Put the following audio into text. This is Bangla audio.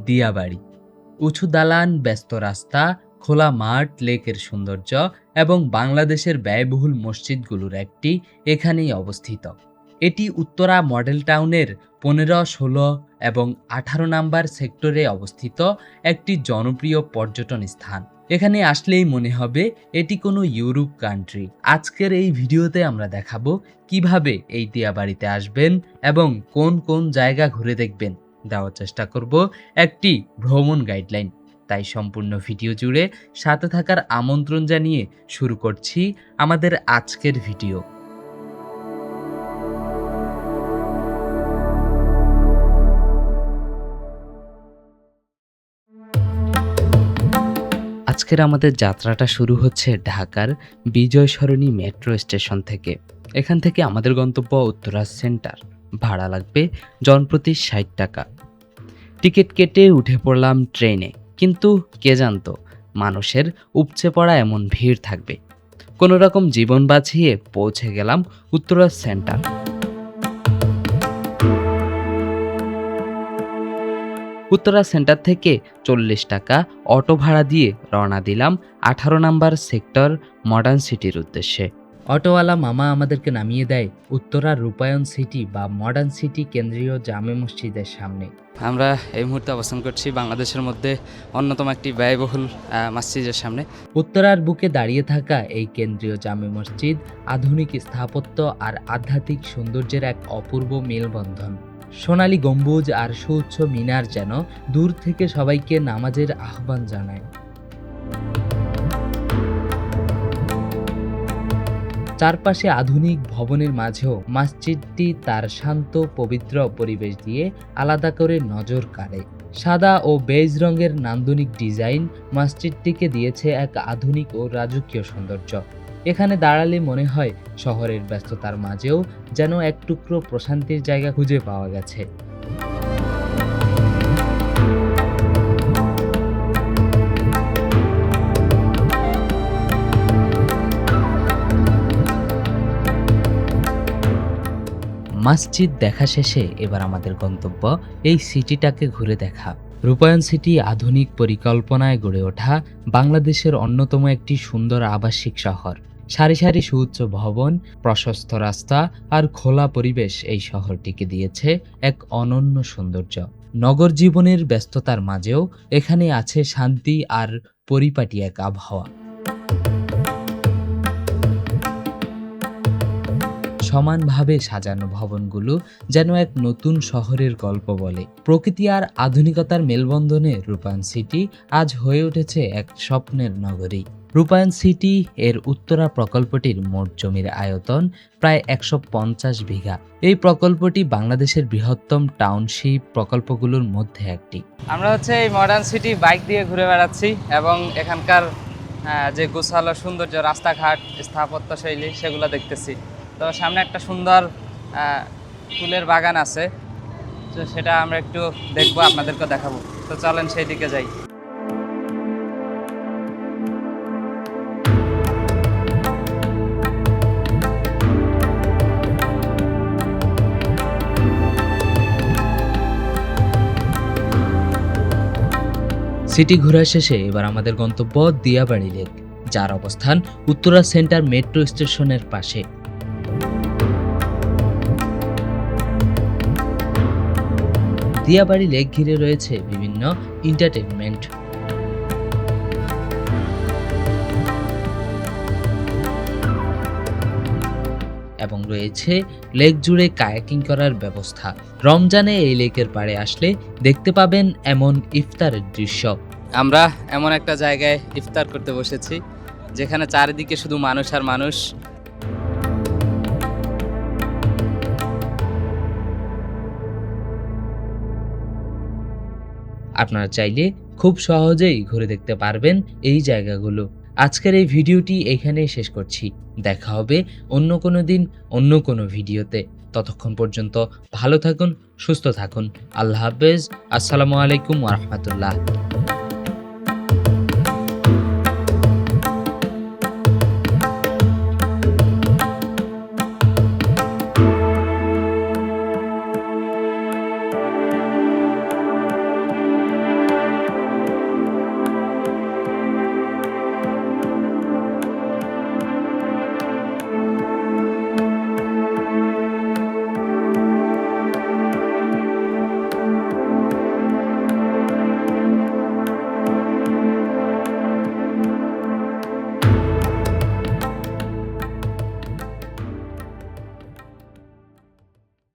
দিয়াবাড়ি। উঁচু দালান, ব্যস্ত রাস্তা, খোলা মাঠ, লেকের সৌন্দর্য এবং বাংলাদেশের ব্যয়বহুল মসজিদগুলোর একটি এখানেই অবস্থিত। এটি উত্তরা মডেল টাউনের 15, 16 এবং 18 নাম্বার সেক্টরে অবস্থিত একটি জনপ্রিয় পর্যটন স্থান। এখানে আসলেই মনে হবে এটি কোনো ইউরোপ কান্ট্রি। আজকের এই ভিডিওতে আমরা দেখাবো কিভাবে এই দিয়াবাড়িতে আসবেন এবং কোন কোন জায়গা ঘুরে দেখবেন। দেওয়ার চেষ্টা করব একটি ভ্রমণ গাইডলাইন। তাই সম্পূর্ণ ভিডিও জুড়ে সাথে থাকার আমন্ত্রণ জানিয়ে শুরু করছি আমাদের আজকের ভিডিও। আজকের আমাদের যাত্রাটা শুরু হচ্ছে ঢাকার বিজয় সরণি মেট্রো স্টেশন থেকে। এখান থেকে আমাদের গন্তব্য উত্তরা সেন্টার। ভাড়া লাগবে জনপ্রতি 60 টাকা। টিকিট কেটে উঠে পড়লাম ট্রেনে, কিন্তু কে জানতো মানুষের উপচে পড়া এমন ভিড় থাকবে। কোনো রকম জীবন বাঁচিয়ে পৌঁছে গেলাম উত্তরা সেন্টার। উত্তরা সেন্টার থেকে 40 টাকা অটো ভাড়া দিয়ে রওনা দিলাম 18 নাম্বার সেক্টর মডার্ন সিটির উদ্দেশ্যে। অটোওয়ালা মামা আমাদেরকে নামিয়ে দেয় উত্তরা রূপায়ণ সিটি বা মডার্ন সিটি কেন্দ্রীয় জামে মসজিদের সামনে। আমরা এই মুহূর্তে অবস্থান করছি বাংলাদেশের মধ্যে অন্যতম একটি ব্যয়বহুল মসজিদের সামনে। উত্তরার বুকে দাঁড়িয়ে থাকা এই কেন্দ্রীয় জামে মসজিদ আধুনিক স্থাপত্য আর আধ্যাত্মিক সৌন্দর্যের এক অপূর্ব মেলবন্ধন। সোনালী গম্বুজ আর সুউচ্চ মিনার যেন দূর থেকে সবাইকে নামাজের আহ্বান জানায়। চারপাশে আধুনিক ভবনের মাঝেও মসজিদটি তার শান্ত পবিত্র পরিবেশ দিয়ে আলাদা করে নজর কাড়ে। সাদা ও বেজ রঙের নান্দনিক ডিজাইন মসজিদটিকে দিয়েছে এক আধুনিক ও রাজকীয় সৌন্দর্য। এখানে দাঁড়ালে মনে হয় শহরের ব্যস্ততার মাঝেও যেন এক টুকরো প্রশান্তির জায়গা খুঁজে পাওয়া গেছে। মসজিদ দেখা শেষে এবার আমাদের গন্তব্য এই সিটিটাকে ঘুরে দেখা। রূপায়ণ সিটি আধুনিক পরিকল্পনায় গড়ে ওঠা বাংলাদেশের অন্যতম একটি সুন্দর আবাসিক শহর। সারি সারি সুউচ্চ ভবন, প্রশস্ত রাস্তা আর খোলা পরিবেশ এই শহরটিকে দিয়েছে এক অনন্য সৌন্দর্য। নগর জীবনের ব্যস্ততার মাঝেও এখানে আছে শান্তি আর পরিপাটি এক আবহাওয়া। সমানভাবে সাজানো ভবনগুলো যেন এক নতুন শহরের গল্প বলে। প্রকৃতি আর আধুনিকতার মেলবন্ধনে রূপায়ণ সিটি আজ হয়ে উঠেছে এক স্বপ্নের নগরী। রূপায়ণ সিটি এর উত্তরা প্রকল্পটির মোট জমির আয়তন প্রায় 150 বিঘা। এই প্রকল্পটি বাংলাদেশের বৃহত্তম টাউনশিপ প্রকল্পগুলোর মধ্যে একটি। আমরা এই মডার্ন সিটি বাইক দিয়ে ঘুরে বেড়াচ্ছি এবং এখানকার যে গোছালো সৌন্দর্য, রাস্তাঘাট, স্থাপত্য শৈলী সেগুলো দেখতেছি। তো সামনে একটা সুন্দর ফুলের বাগান আছে, তো সেটা আমরা একটু দেখবো, আপনাদেরকে দেখাবো। তো চলেন সেই দিকে যাই। সিটি ঘোরা শেষে এবার আমাদের গন্তব্য দিয়াবাড়ি লেক, যার অবস্থান উত্তরা সেন্টার মেট্রো স্টেশনের পাশে। দিয়াবাড়ি লেক ঘিরে রয়েছে বিভিন্ন এন্টারটেইনমেন্ট। এবং রয়েছে লেক জুড়ে কায়াকিং করার ব্যবস্থা। রমজানে এই লেকের পাড়ে আসলে দেখতে পাবেন এমন ইফতারের দৃশ্য। আমরা এমন একটা জায়গায় ইফতার করতে বসেছি যেখানে চারিদিকে শুধু মানুষ আর মানুষ। আপনারা চাইলে খুব সহজেই ঘুরে দেখতে পারবেন এই জায়গাগুলো। আজকের এই ভিডিওটি এখানেই শেষ করছি। দেখা হবে অন্য কোনো দিন অন্য কোনো ভিডিওতে। ততক্ষণ পর্যন্ত ভালো থাকুন, সুস্থ থাকুন। আল্লাহ হাফেজ। আসসালামু আলাইকুম ওয়া রাহমাতুল্লাহ।